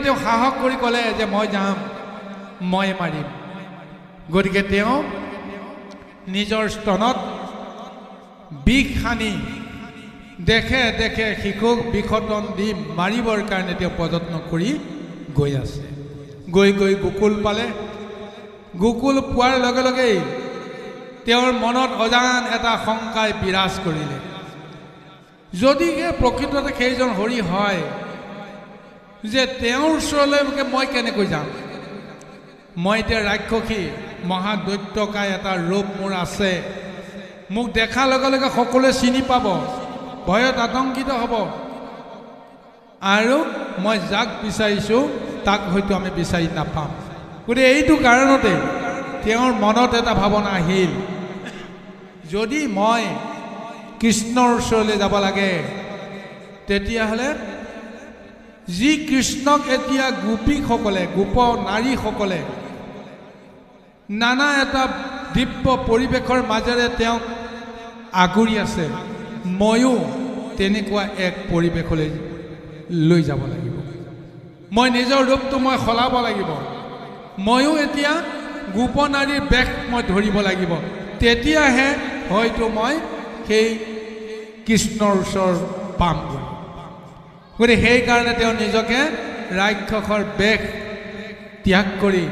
তেওঁ সাহস কৰি ক'লে যে মই যাম, মই মাৰিম। গতিকে তেওঁ নিজৰ স্তনত বিষ সানি দেখে দেখে শিশুক বিষতন দি মাৰিবৰ কাৰণে তেওঁ প্ৰযত্ন কৰি গৈ আছে। গৈ গৈ গোকুল পালে। গোকুল পোৱাৰ লগে লগেই তেওঁৰ মনত অজান এটা শংকাই বিৰাজ কৰিলে। যদিহে প্ৰকৃততে সেইজন হৰি হয়, যে তেওঁৰ ওচৰলৈ মই কেনেকৈ যাম? মই এতিয়া ৰাক্ষসী মহাদৈত্যকায় এটা ৰূপ মোৰ আছে। মোক দেখাৰ লগে লগে সকলোৱে চিনি পাব, ভয়ত আতংকিত হ'ব, আৰু মই যাক বিচাৰিছোঁ তাক হয়তো আমি বিচাৰি নাপাম। গতিকে এইটো কাৰণতে তেওঁৰ মনত এটা ভাৱনা আহিল, যদি মই কৃষ্ণৰ ওচৰলৈ যাব লাগে, তেতিয়াহ'লে যি কৃষ্ণক এতিয়া গোপীসকলে, গোপ নাৰীসকলে নানা এটা দিব্য পৰিৱেশৰ মাজেৰে তেওঁক আগুৰি আছে, ময়ো তেনেকুৱা এক পৰিৱেশলৈ লৈ যাব লাগিব। মই নিজৰ ৰূপটো মই সলাব লাগিব। ময়ো এতিয়া গোপনাৰীৰ বেশ মই ধৰিব লাগিব। তেতিয়াহে হয়তো মই সেই কৃষ্ণৰ ওচৰ পামগৈ। গতিকে সেইকাৰণে তেওঁ নিজকে ৰাক্ষসৰ বেশ ত্যাগ কৰি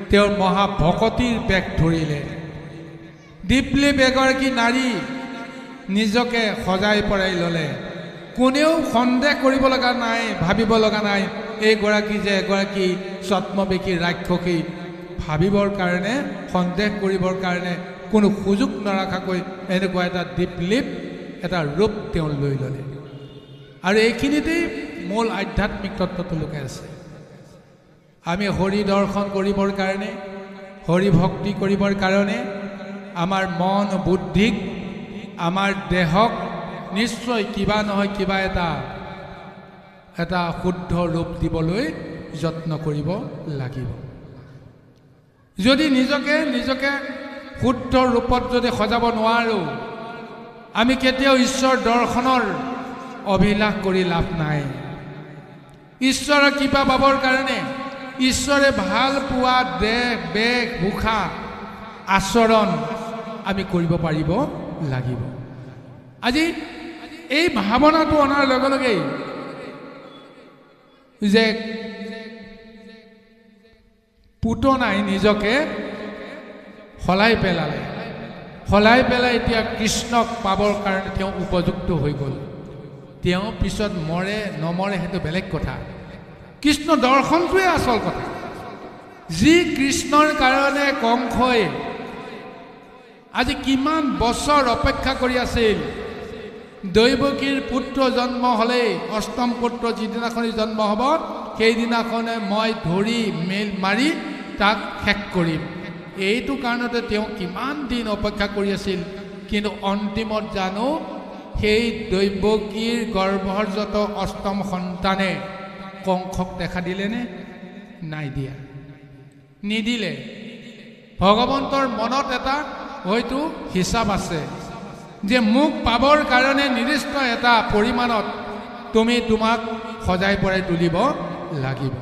তেওঁৰ মহাভকতিৰ বেশ ধৰিলে। দীপলিপ এগৰাকী নাৰী নিজকে সজাই পৰাই ল'লে। কোনেও সন্দেহ কৰিব লগা নাই, ভাবিব লগা নাই এইগৰাকী যে এগৰাকী ছদ্মবেশী ৰাক্ষসী, ভাবিবৰ কাৰণে, সন্দেহ কৰিবৰ কাৰণে কোনো সুযোগ নাৰাখাকৈ এনেকুৱা এটা দীপলিপ, এটা ৰূপ তেওঁ লৈ ল'লে। আৰু এইখিনিতেই মূল আধ্যাত্মিক তত্ত্বটো লুকাই আছে। আমি হৰি দৰ্শন কৰিবৰ কাৰণে, হৰি ভক্তি কৰিবৰ কাৰণে আমাৰ মন বুদ্ধিক, আমাৰ দেহক নিশ্চয় কিবা নহয় কিবা এটা শুদ্ধ ৰূপ দিবলৈ যত্ন কৰিব লাগিব। যদি নিজকে শুদ্ধ ৰূপত যদি সজাব নোৱাৰোঁ, আমি কেতিয়াও ঈশ্বৰ দৰ্শনৰ অভিলাষ কৰি লাভ নাই। ঈশ্বৰৰ কৃপা পাবৰ কাৰণে ঈশ্বৰে ভাল পোৱা দেহ, বেশ, ভূষা, আচৰণ আমি কৰিব পাৰিব লাগিব। আজি এই ভাৱনাটো অনাৰ লগে লগেই যে পুতনাই নিজকে সলাই পেলাই এতিয়া কৃষ্ণক পাবৰ কাৰণে তেওঁ উপযুক্ত হৈ গ'ল। তেওঁ পিছত মৰে নমৰে সেইটো বেলেগ কথা। কৃষ্ণ দৰ্শনটোৱে আচল কথা। যি কৃষ্ণৰ কাৰণে কংসই আজি কিমান বছৰ অপেক্ষা কৰি আছিল। দৈৱকীৰ পুত্ৰ জন্ম হ'লেই, অষ্টম পুত্ৰ যিদিনাখনি জন্ম হ'ব, সেইদিনাখনে মই ধৰি মাৰি তাক শেষ কৰিম। এইটো কাৰণতে তেওঁ কিমান দিন অপেক্ষা কৰি আছিল। কিন্তু অন্তিমত জানো সেই দৈৱকীৰ গৰ্ভজাত অষ্টম সন্তানে কংসক দেখা দিলেনে? নাই দিয়া, নিদিলে। ভগৱন্তৰ মনত এটা হয়তো হিচাপ আছে যে মোক পাবৰ কাৰণে নিৰ্দিষ্ট এটা পৰিমাণত তোমাক সজাই পৰাই তুলিব লাগিব।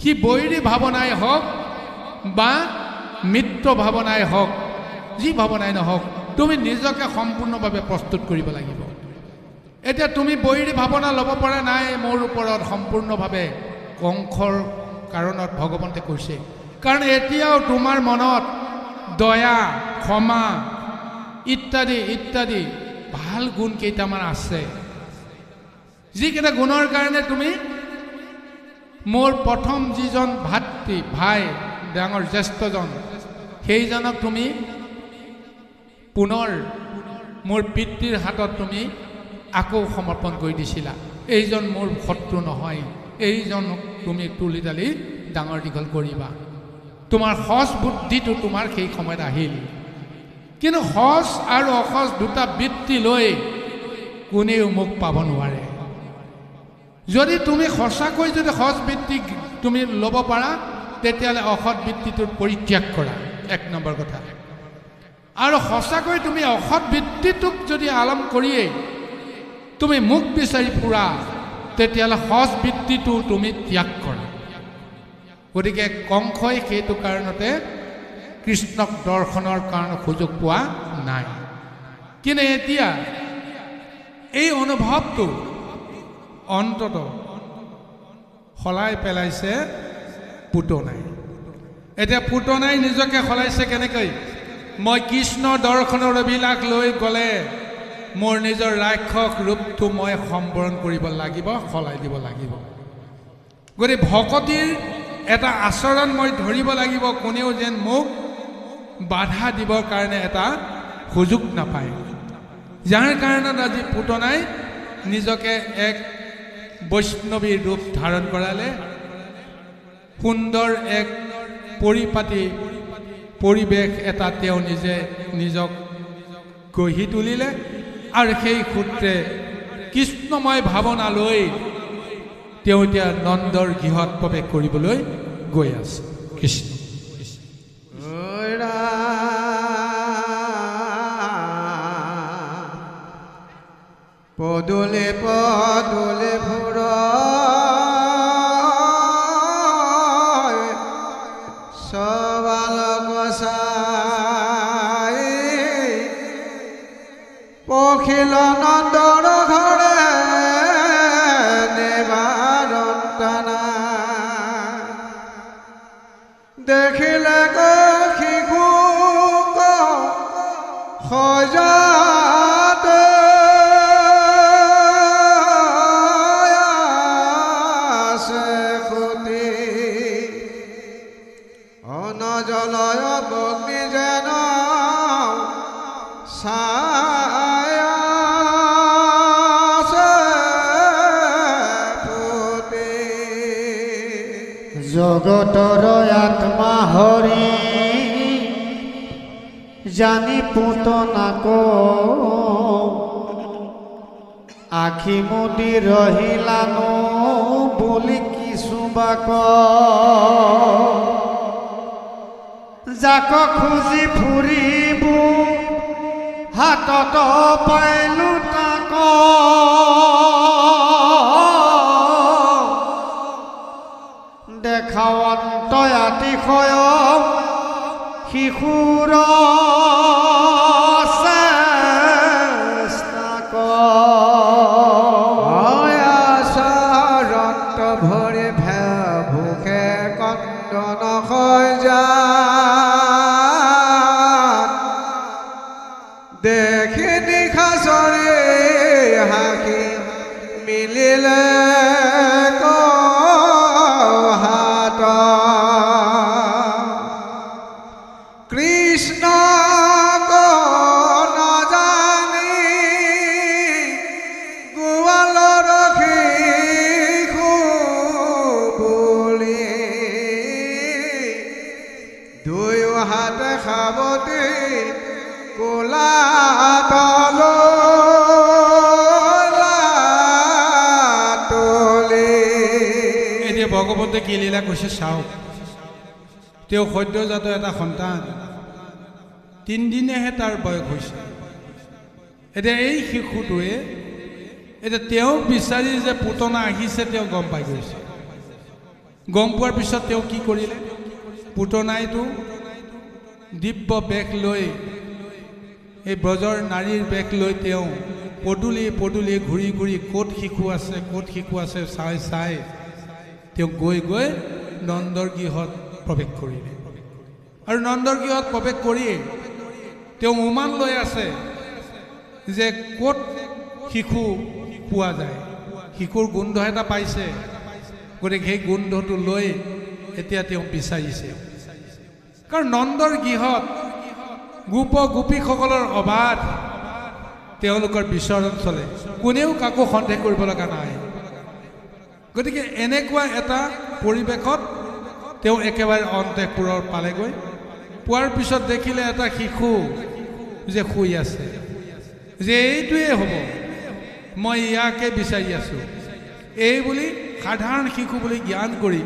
সি বৈৰী ভাৱনাই হওক বা মিত্ৰ ভাৱনাই হওক, যি ভাৱনাই নহওক, তুমি নিজকে সম্পূৰ্ণভাৱে প্ৰস্তুত কৰিব লাগিব। এতিয়া তুমি বৈৰী ভাৱনা ল'ব পৰা নাই মোৰ ওপৰত সম্পূৰ্ণভাৱে, কংসৰ কাৰণত ভগৱন্তে কৈছে। কাৰণ এতিয়াও তোমাৰ মনত দয়া, ক্ষমা ইত্যাদি ইত্যাদি ভাল গুণ কেইটামান আছে, যিকেইটা গুণৰ কাৰণে তুমি মোৰ প্ৰথম যিজন ভাই ডাঙৰ জ্যেষ্ঠজন, সেইজনক তুমি পুনৰ মোৰ পিতৃৰ হাতত তুমি আকৌ সমৰ্পণ কৰি দিছিলা। এইজন মোৰ শত্ৰু নহয়, এইজনক তুমি তুলি তালি ডাঙৰ দীঘল কৰিবা। তোমাৰ সজ বুদ্ধিটো তোমাৰ সেই সময়ত আহিল। কিন্তু সজ আৰু অসজ দুটা বৃত্তি লৈ কোনেও মোক পাব নোৱাৰে। যদি তুমি সঁচাকৈ যদি সজ বৃত্তি তুমি ল'ব পাৰা, তেতিয়াহ'লে অসৎ বৃত্তিটোৰ পৰিত্যাগ কৰা, এক নম্বৰ কথা। আৰু সঁচাকৈ তুমি অসৎ বৃত্তিটোক যদি আলম কৰিয়েই তুমি মোক বিচাৰি ফুৰা, তেতিয়াহ'লে সজ বৃত্তিটো তুমি ত্যাগ কৰা। গতিকে কংসই সেইটো কাৰণতে কৃষ্ণক দৰ্শনৰ কাৰণে সুযোগ পোৱা নাই। কিন্তু এতিয়া এই অনুভৱটো অন্তত সলাই পেলাইছে পুতনাই। এতিয়া পুতনাই নিজকে সলাইছে কেনেকৈ? মই কৃষ্ণ দৰ্শনৰ অভিলাষ লৈ গ'লে মোৰ নিজৰ ৰাক্ষস ৰূপটো মই সম্বৰণ কৰিব লাগিব, সলাই দিব লাগিব। গতিকে ভকতিৰ এটা আচৰণ মই ধৰিব লাগিব, কোনেও যেন মোক বাধা দিবৰ কাৰণে এটা সুযোগ নাপায়। যাৰ কাৰণত আজি পুতনাই নিজকে এক বৈষ্ণৱীৰ ৰূপ ধাৰণ কৰালে, সুন্দৰ এক পৰিপাটি পৰিৱেশ এটা তেওঁ নিজক গঢ়ি তুলিলে আৰু সেই সূত্ৰে কৃষ্ণময় ভাৱনা লৈ তেওঁ এতিয়া নন্দৰ গৃহত প্ৰৱেশ কৰিবলৈ গৈ আছে। কৃষ্ণ পদুলে পদুলে ফুৰ সবালক চাই পখিল নন্দৰ ঘৰে নেবাৰন্তানা দেখিলে শিশুক সজাতে অনজলয় বগ্নি যেন জগতৰ আত্মা হৰি জানি পুতনাক আখি মুদি ৰহিলানো বুলি কিছু বাক যাক খুজি ফুৰিব হাতত পাইলো তাক দেখাৱন্ত আতিশয় শিশুৰ চেষ্টাক আচৰন্ত ভৰি ভোকে কন্দন সজা দেখি নিশাচৰে হাসি মিলিলে হাত কৃষ্ণ নাজানি গোৱালৰ শিশু বুলি দুয়ো হাতে সাৱটি কোলা এতিয়া ভগৱন্তে কি লীলা কৈছে চাওক। তেওঁ সদ্যজাত এটা সন্তান, 3 দিনেহে তাৰ বয়স হৈছে। এতিয়া এই শিশুটোৱে এতিয়া তেওঁ বিচাৰি যে পুতনা আহিছে তেওঁ গম পাই গৈছে। গম পোৱাৰ পিছত তেওঁ কি কৰিলে? পুতনাইটো দিব্য বেশ লৈ, এই ব্ৰজৰ নাৰীৰ বেশ লৈ তেওঁ পদূলি পদূলি ঘূৰি ঘূৰি ক'ত শিশু আছে চাই চাই তেওঁ গৈ গৈ নন্দৰ গৃহত প্ৰৱেশ কৰিলে। আৰু নন্দৰ গৃহত প্ৰৱেশ কৰি তেওঁ উমান লৈ আছে যে ক'ত শিশু পোৱা যায়। শিশুৰ গোন্ধ এটা পাইছে, গতিকে সেই গোন্ধটো লৈ এতিয়া তেওঁ বিচাৰিছে। কাৰণ নন্দৰ গৃহত গোপ গোপীসকলৰ অবাধ তেওঁলোকৰ বিচৰণ চলে, কোনেও কাকো সন্দেহ কৰিব লগা নাই। গতিকে এনেকুৱা এটা পৰিৱেশত তেওঁ একেবাৰে অন্তঃপুৰৰ পালেগৈ। পোৱাৰ পিছত দেখিলে এটা শিশু যে শুই আছে, যে এইটোৱে হ'ব, মই ইয়াকে বিচাৰি আছোঁ, এই বুলি সাধাৰণ শিশু বুলি জ্ঞান কৰি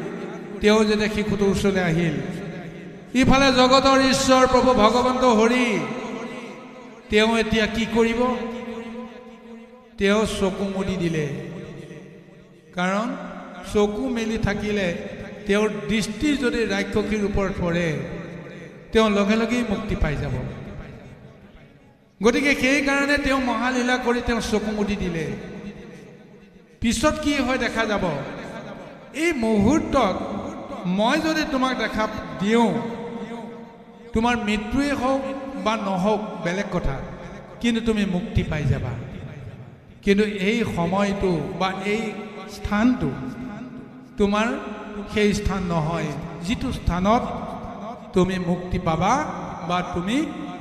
তেওঁ যেতিয়া শিশুটোৰ ওচৰলৈ আহিল, ইফালে জগতৰ ঈশ্বৰ প্ৰভু ভগৱন্ত হৰি তেওঁ এতিয়া কি কৰিব? তেওঁ চকু মুদি দিলে। কাৰণ চকু মেলি থাকিলে তেওঁৰ দৃষ্টি যদি ৰাক্ষসীৰ ওপৰত পৰে তেওঁ লগে লগেই মুক্তি পাই যাব গতিকে সেইকাৰণে তেওঁ মহালীলা কৰি তেওঁ চকু মুদি দিলে পিছত কি হয় দেখা যাব এই মুহূৰ্তত মই যদি তোমাক দেখা দিওঁ তোমাৰ মৃত্যুৱে হওক বা নহওক বেলেগ কথা কিন্তু তুমি মুক্তি পাই যাবা কিন্তু এই সময়টো বা এই স্থানটো তোমাৰ সেই স্থান নহয় যিটো স্থানত তুমি মুক্তি পাবা বা তুমি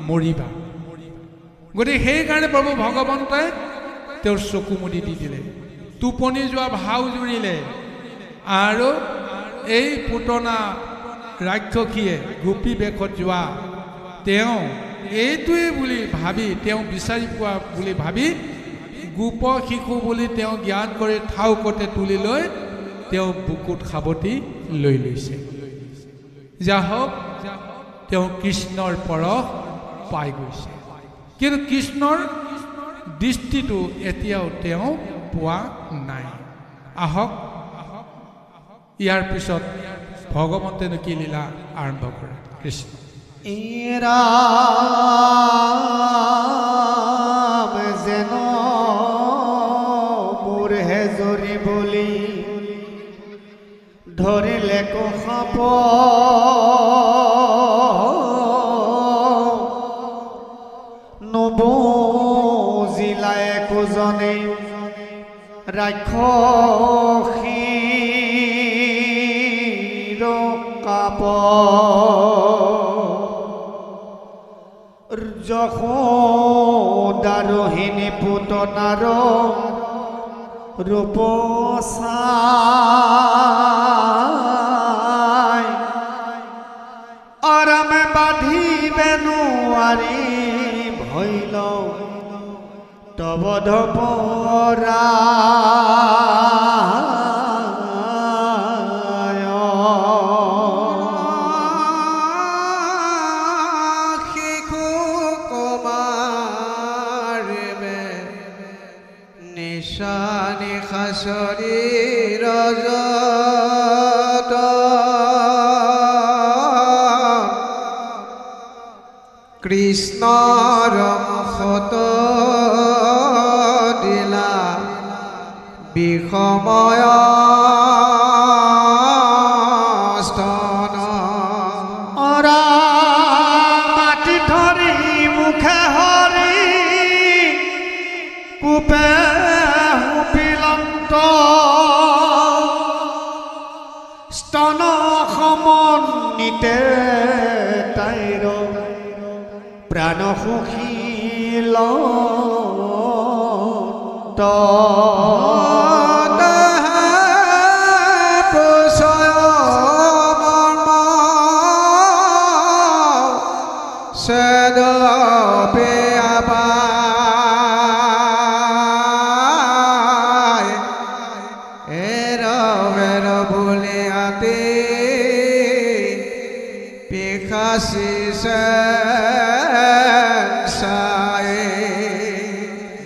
মৰিবা গতিকে সেইকাৰণে প্ৰভু ভগৱন্তই তেওঁৰ চকু মুদি দি দিলে টোপনি যোৱা ভাও জুৰিলে আৰু এই পুতনা ৰাক্ষসীয়ে গোপী বেশত যোৱা তেওঁ এইটোৱে বুলি ভাবি তেওঁ বিচাৰি পোৱা বুলি ভাবি গোপ শিশু বুলি তেওঁ জ্ঞান কৰি ঠাউকতে তুলি লৈ তেওঁ বুকুত সাৱটি লৈ লৈছে যা হওক তেওঁ কৃষ্ণৰ পৰশ পাই গৈছে কিন্তু কৃষ্ণৰ দৃষ্টিটো এতিয়াও তেওঁ পোৱা নাই আহক ইয়াৰ পিছত ভগৱন্তেনো কি লীলা আৰম্ভ কৰে কৃষ্ণ ৰাম যেন মোৰ হেজৰি বুলি ধৰিলে কসাপ নবুজিলা একোজনে ৰাক্ষসীৰ কাপ যশোদাৰোহিণী পুতনাৰ ৰূপ চাই আৰামে বান্ধিবে নোৱাৰি ভৈল তবধ পৰা শিশু কুমাৰ নিশানি খাচৰি ৰজত কৃষ্ণৰ মুখত দিলা বিষময় স্তন মাটি ধৰি মুখে হৰি কোপে হুপিলন্ত স্তন সমন্বিতে তাইৰ প্ৰাণ সুখীল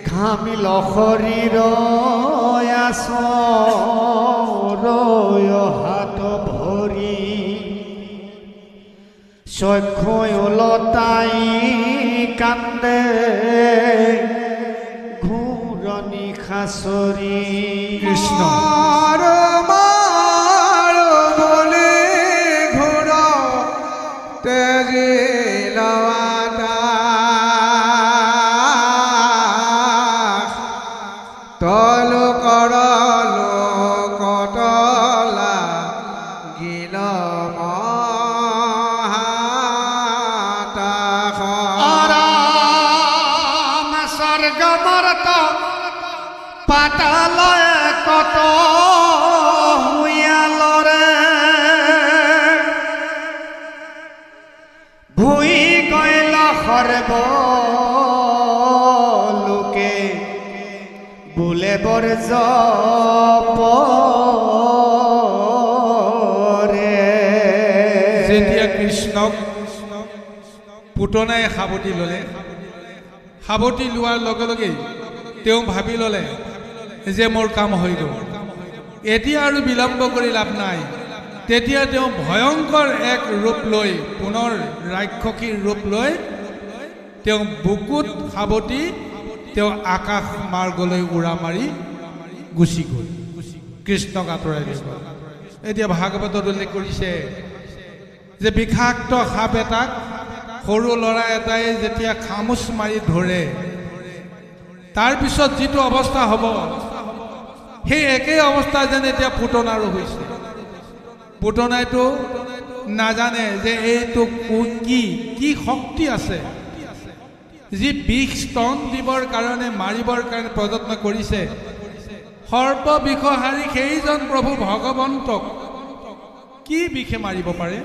ঘামিল শৰীৰ হাত ভৰি চক্ষু ওলতাই কান্দে ঘূৰণি খাচৰি কৃষ্ণ পাতালয় কত হুয়ালৰে ভুই গইল সৰ্ব লোকে বোলে বৰ্জ যেতিয়া কৃষ্ণক পুতনাই সাৱটি ল'লে সাৱটি লোৱাৰ লগে লগেই তেওঁ ভাবি ল'লে যে মোৰ কাম হৈ গ'ল এতিয়া আৰু বিলম্ব কৰি লাভ নাই তেতিয়া তেওঁ ভয়ংকৰ এক ৰূপ লৈ পুনৰ ৰাক্ষসীৰ ৰূপ লৈ তেওঁ বুকুত সাৱটি তেওঁ আকাশ মাৰ্গলৈ উৰা মাৰি গুচি গ'ল, কৃষ্ণক আঁতৰাই লৈ গ'ল। এতিয়া ভাগৱতত উল্লেখ কৰিছে যে বিষাক্ত সাপ এটাক সৰু ল'ৰা এটাই যেতিয়া খামুচ মাৰি ধৰে, তাৰপিছত যিটো অৱস্থা হ'ব সেই একেই অৱস্থা যেন এতিয়া পুতনাৰো হৈছে। পুতনাইতো নাজানে যে এইটো কি শক্তি আছে, যি বিষ স্তন দিবৰ কাৰণে মাৰিবৰ কাৰণে প্ৰযত্ন কৰিছে। সৰ্ববিষহাৰী সেইজন প্ৰভু ভগৱন্তক কি বিষে মাৰিব পাৰে?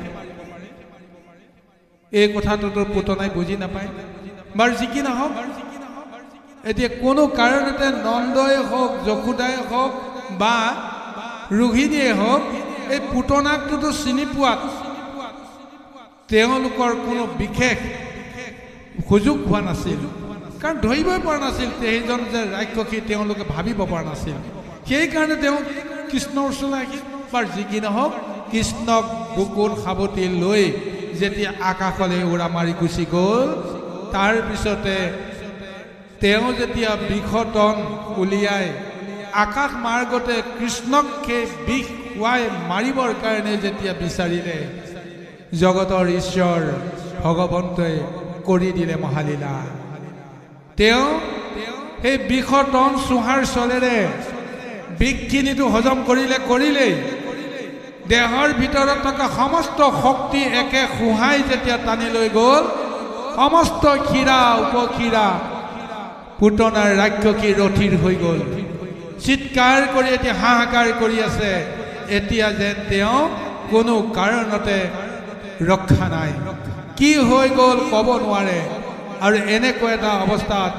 এই কথাটোতো পুতনাই বুজি নাপায়। বাৰু যি কি নহওক, এতিয়া কোনো কাৰণতে নন্দই হওক, যশোদাই হওক বা ৰোহিণীয়ে হওক, এই পুতনাকটোতো চিনি পোৱাত তেওঁলোকৰ কোনো বিশেষ সুযোগ হোৱা নাছিল, কাৰণ ধৰিবই পৰা নাছিল সেইজন যে ৰাক্ষসী, তেওঁলোকে ভাবিব পৰা নাছিল। সেইকাৰণে তেওঁ কৃষ্ণৰ ওচৰলৈ আহিল। বাৰু যি কি নহওক, কৃষ্ণক বুকুত সাৱটি লৈ যেতিয়া আকাশলৈ উৰা মাৰি গুচি গ'ল, তাৰপিছতে তেওঁ যেতিয়া বিষতন উলিয়াই আকাশ মাৰ্গতে কৃষ্ণক সেই বিষ খুৱাই মাৰিবৰ কাৰণে যেতিয়া বিচাৰিলে, জগতৰ ঈশ্বৰ ভগৱন্তই কৰি দিলে মহালীলা। তেওঁ সেই বিষতন চুহাৰ চলেৰে বিষখিনিতো হজম কৰিলেই দেহৰ ভিতৰত থকা সমস্ত শক্তি একে খুহাই যেতিয়া টানি লৈ গ'ল, সমস্ত ক্ষীৰা উপক্ষীৰা পুতনাৰ ৰাক্ষসী ৰথিৰ হৈ গ'ল। চিৎকাৰ কৰি এতিয়া হাহাকাৰ কৰি আছে। এতিয়া যেন তেওঁ কোনো কাৰণতে ৰক্ষা নাই, কি হৈ গ'ল ক'ব নোৱাৰে। আৰু এনেকুৱা এটা অৱস্থাত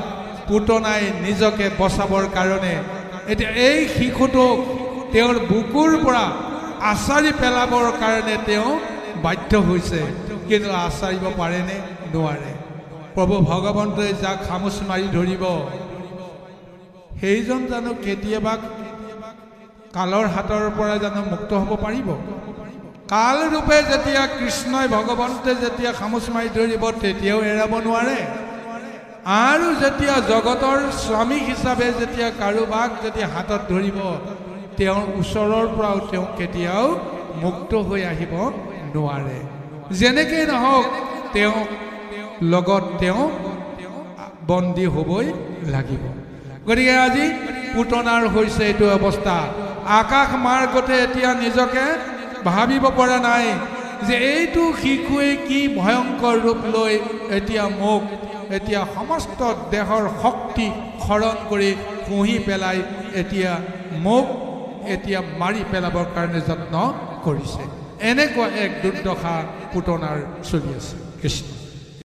পুতনাই নিজকে বচাবৰ কাৰণে এতিয়া এই শিশুটোক তেওঁৰ বুকুৰ পৰা আচাৰি পেলাবৰ কাৰণে তেওঁ বাধ্য হৈছে। কিন্তু আচাৰিব পাৰেনে? নোৱাৰে। প্ৰভু ভগৱন্তই যাক খামুচ মাৰি ধৰিব, সেইজন জানো কেতিয়াবা কালৰ হাতৰ পৰা জানো মুক্ত হ'ব পাৰিব? কাল ৰূপে যেতিয়া কৃষ্ণই ভগৱন্তে যেতিয়া খামুচ মাৰি ধৰিব, তেতিয়াও এৰাব নোৱাৰে। আৰু যেতিয়া জগতৰ স্বামী হিচাপে যেতিয়া কাৰোবাক যেতিয়া হাতত ধৰিব, তেওঁৰ ওচৰৰ পৰাও তেওঁ কেতিয়াও মুক্ত হৈ আহিব নোৱাৰে। যেনেকেই নহওক, তেওঁ লগত তেওঁ বন্দী হ'বই লাগিব। গতিকে আজি পুতনাৰ হৈছে এইটো অৱস্থা। আকাশ মাৰ্গতে এতিয়া নিজকে ভাবিব পৰা নাই যে এইটো শিশুৱে কি ভয়ংকৰ ৰূপ লৈ এতিয়া মোক এতিয়া সমস্ত দেহৰ শক্তি খৰণ কৰি পুহি পেলাই এতিয়া মোক এতিয়া মাৰি পেলাবৰ কাৰণে যত্ন কৰিছে। এনেকুৱা এক দুৰ্দশা পুতনাৰ চলি আছে। কৃষ্ণ।